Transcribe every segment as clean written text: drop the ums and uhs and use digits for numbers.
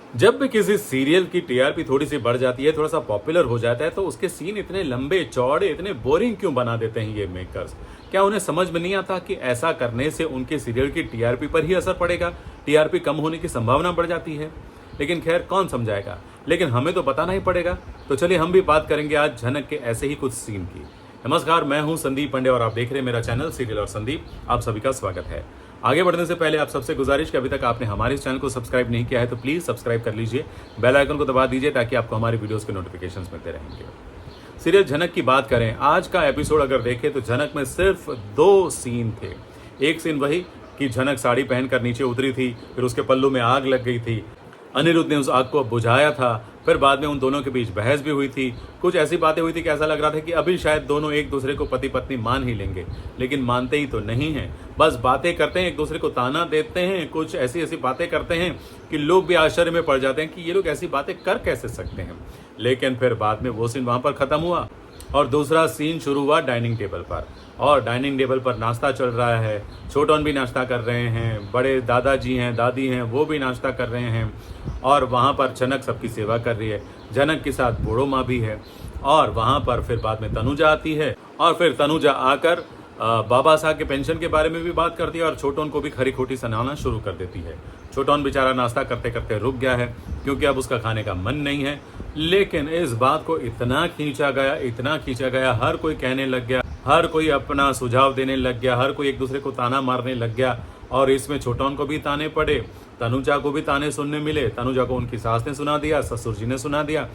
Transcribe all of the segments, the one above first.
जब भी किसी सीरियल की टीआरपी थोड़ी सी बढ़ जाती है, थोड़ा सा पॉपुलर हो जाता है, तो उसके सीन इतने लंबे चौड़े, इतने बोरिंग क्यों बना देते हैं ये मेकर्स? क्या उन्हें समझ में नहीं आता कि ऐसा करने से उनके सीरियल की टीआरपी पर ही असर पड़ेगा? टीआरपी कम होने की संभावना बढ़ जाती है। लेकिन खैर, कौन समझाएगा? लेकिन हमें तो बताना ही पड़ेगा। तो चलिए हम भी बात करेंगे आज झनक के ऐसे ही कुछ सीन की। नमस्कार, मैं हूं संदीप पांडे और आप देख रहे हैं मेरा चैनल सीरियल और संदीप। आप सभी का स्वागत है। आगे बढ़ने से पहले आप सबसे गुजारिश कि अभी तक आपने हमारे इस चैनल को सब्सक्राइब नहीं किया है तो प्लीज सब्सक्राइब कर लीजिए, बेल आइकन को दबा दीजिए ताकि आपको हमारी वीडियोस के नोटिफिकेशंस मिलते रहेंगे। सीरियल झनक की बात करें, आज का एपिसोड अगर देखें तो झनक में सिर्फ 2 सीन थे। एक सीन वही कि झनक साड़ी पहनकर नीचे उतरी थी, फिर उसके पल्लू में आग लग गई थी, अनिरुद्ध ने उस आग को बुझाया था, फिर बाद में उन दोनों के बीच बहस भी हुई थी। कुछ ऐसी बातें हुई थी कि ऐसा लग रहा था कि अभी शायद दोनों एक दूसरे को पति पत्नी मान ही लेंगे, लेकिन मानते ही तो नहीं हैं। बस बातें करते हैं, एक दूसरे को ताना देते हैं, कुछ ऐसी ऐसी बातें करते हैं कि लोग भी आश्चर्य में पड़ जाते हैं कि ये लोग ऐसी बातें कर कैसे सकते हैं। लेकिन फिर बाद में वो सीन वहां पर खत्म हुआ और दूसरा सीन शुरू हुआ डाइनिंग टेबल पर। और डाइनिंग टेबल पर नाश्ता चल रहा है, छोटन भी नाश्ता कर रहे हैं, बड़े दादाजी हैं, दादी हैं, वो भी नाश्ता कर रहे हैं और वहाँ पर झनक सबकी सेवा कर रही है। झनक के साथ बूढ़ो माँ भी है और वहाँ पर फिर बाद में तनुजा आती है और फिर तनुजा आकर बाबा साहब के पेंशन के बारे में भी बात करती है और छोटन को भी खरी खोटी सुनाना शुरू कर देती है। छोटन बेचारा नाश्ता करते करते रुक गया है क्योंकि अब उसका खाने का मन नहीं है। लेकिन इस बात को इतना खींचा गया, हर कोई कहने लग गया, हर कोई अपना सुझाव देने लग गया, हर कोई एक दूसरे को ताना मारने लग गया और इसमें छोटन को भी ताने पड़े, तनुजा को भी ताने सुनने मिले। तनुजा को उनकी सास ने सुना दिया, ससुर जी ने सुना दिया,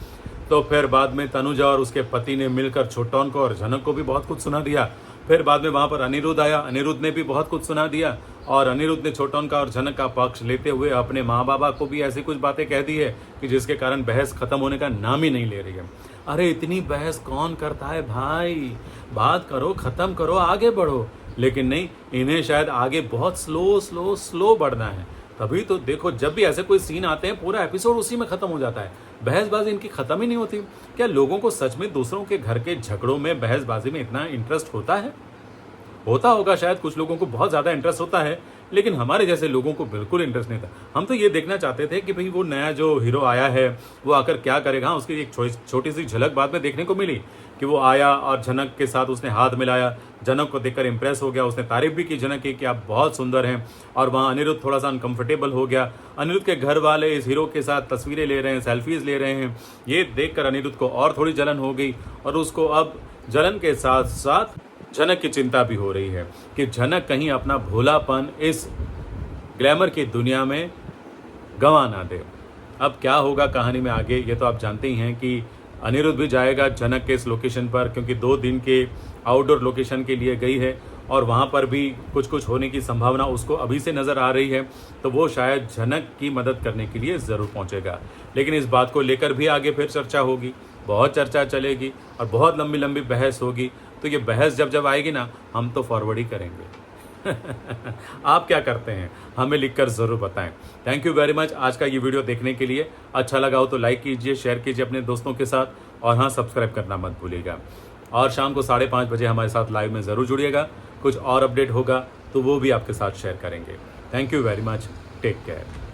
तो फिर बाद में तनुजा और उसके पति ने मिलकर छोटन को और झनक को भी बहुत कुछ सुना दिया। फिर बाद में वहां पर अनिरुद्ध आया, अनिरुद्ध ने भी बहुत कुछ सुना दिया और अनिरुद्ध ने छोटन का और झनक का पक्ष लेते हुए अपने माँ बाबा को भी ऐसी कुछ बातें कह दी है कि जिसके कारण बहस खत्म होने का नाम ही नहीं ले रही है। अरे इतनी बहस कौन करता है भाई, बात करो, खत्म करो, आगे बढ़ो। लेकिन नहीं, इन्हें शायद आगे बहुत स्लो बढ़ना है। तभी तो देखो, जब भी ऐसे कोई सीन आते हैं पूरा एपिसोड उसी में खत्म हो जाता है। बहसबाजी इनकी खत्म ही नहीं होती। क्या लोगों को सच में दूसरों के घर के झगड़ों में, बहसबाजी में इतना इंटरेस्ट होता है? होता होगा शायद, कुछ लोगों को बहुत ज्यादा इंटरेस्ट होता है, लेकिन हमारे जैसे लोगों को बिल्कुल इंटरेस्ट नहीं था। हम तो ये देखना चाहते थे कि भाई वो नया जो हीरो आया है वो आकर क्या करेगा। उसकी एक छोटी सी झलक बाद में देखने को मिली कि वो आया और झनक के साथ उसने हाथ मिलाया। झनक को देखकर इंप्रेस हो गया, उसने तारीफ भी की झनक की कि आप बहुत सुंदर हैं। और वहाँ अनिरुद्ध थोड़ा सा अनकंफर्टेबल हो गया। अनिरुद्ध के घर वाले इस हीरो के साथ तस्वीरें ले रहे हैं, सेल्फीज ले रहे हैं। ये देखकर अनिरुद्ध को और थोड़ी जलन हो गई और उसको अब जलन के साथ साथ झनक की चिंता भी हो रही है कि झनक कहीं अपना भोलापन इस ग्लैमर की दुनिया में गंवा ना दे। अब क्या होगा कहानी में आगे, ये तो आप जानते ही हैं कि अनिरुद्ध भी जाएगा झनक के इस लोकेशन पर, क्योंकि 2 दिन के आउटडोर लोकेशन के लिए गई है और वहाँ पर भी कुछ होने की संभावना उसको अभी से नज़र आ रही है। तो वो शायद झनक की मदद करने के लिए ज़रूर पहुँचेगा। लेकिन इस बात को लेकर भी आगे फिर चर्चा होगी, बहुत चर्चा चलेगी और बहुत लंबी बहस होगी। तो ये बहस जब आएगी ना, हम तो फॉरवर्ड ही करेंगे। आप क्या करते हैं, हमें लिखकर ज़रूर बताएं। थैंक यू वेरी मच आज का ये वीडियो देखने के लिए। अच्छा लगा हो तो लाइक कीजिए, शेयर कीजिए अपने दोस्तों के साथ और हाँ, सब्सक्राइब करना मत भूलिएगा। और शाम को 5:30 बजे हमारे साथ लाइव में ज़रूर जुड़िएगा। कुछ और अपडेट होगा तो वो भी आपके साथ शेयर करेंगे। Thank you very much, take care.